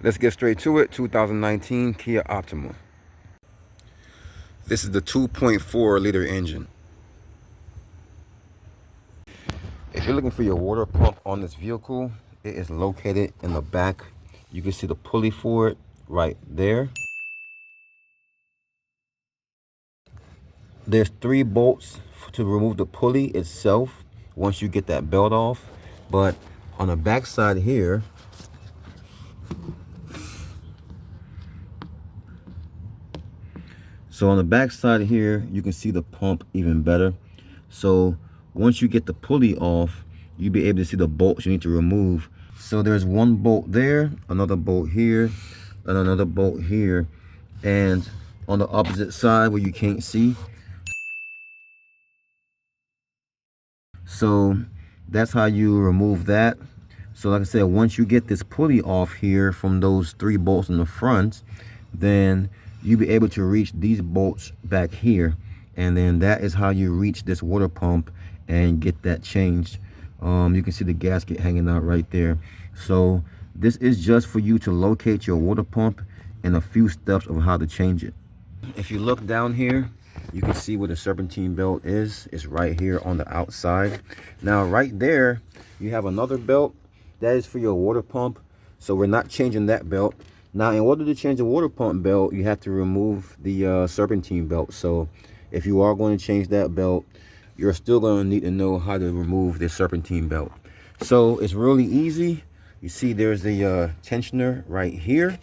Let's get straight to it. 2019 Kia Optima. This is the 2.4 liter engine. If you're looking for your water pump on this vehicle, it is located in the back. You can see the pulley for it right there. There's 3 bolts to remove the pulley itself once you get that belt off. But on the back side here, so on the back side here, you can see the pump even better. So once you get the pulley off, you'll be able to see the bolts you need to remove. So there's 1 bolt there, another bolt here, and another bolt here. And on the opposite side where you can't see. So that's how you remove that. So like I said, once you get this pulley off here from those 3 bolts in the front, then you'll be able to reach these bolts back here. And then that is how you reach this water pump and get that changed. You can see the gasket hanging out right there. So this is just for you to locate your water pump and a few steps of how to change it. If you look down here, you can see where the serpentine belt is. It's right here on the outside. Now right there, you have another belt. That is for your water pump. So we're not changing that belt. Now, in order to change the water pump belt, you have to remove the serpentine belt. So if you are going to change that belt, you're still going to need to know how to remove this serpentine belt. So it's really easy. You see there's the tensioner right here.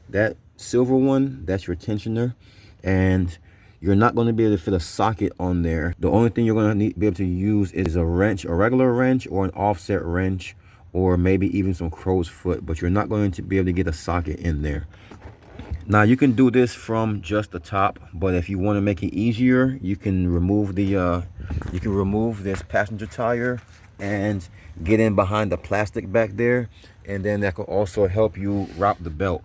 That silver one, that's your tensioner. And you're not going to be able to fit a socket on there. The only thing you're going to be able to use is a wrench, a regular wrench or an offset wrench, or maybe even some crow's foot, but you're not going to be able to get a socket in there. Now you can do this from just the top, but if you want to make it easier, you can remove this passenger tire and get in behind the plastic back there, and then that could also help you wrap the belt.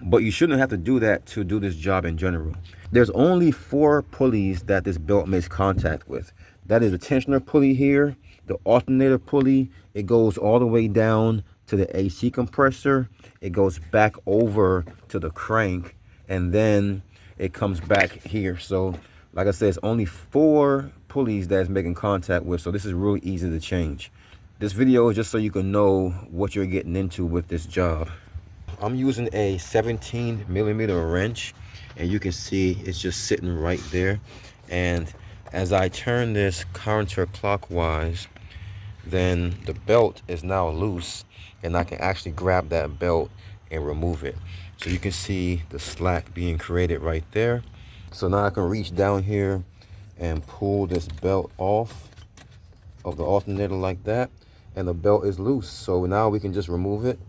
But you shouldn't have to do that to do this job in general. There's only 4 pulleys that this belt makes contact with. That is the tensioner pulley here, the alternator pulley. It goes all the way down to the AC compressor. It goes back over to the crank, and then it comes back here. So like I said, it's only 4 pulleys that it's making contact with. So this is really easy to change. This video is just so you can know what you're getting into with this job. I'm using a 17mm wrench, and you can see it's just sitting right there. And as I turn this counterclockwise, then the belt is now loose, and I can actually grab that belt and remove it. So you can see the slack being created right there. So now I can reach down here and pull this belt off of the alternator like that, and the belt is loose. So now we can just remove it.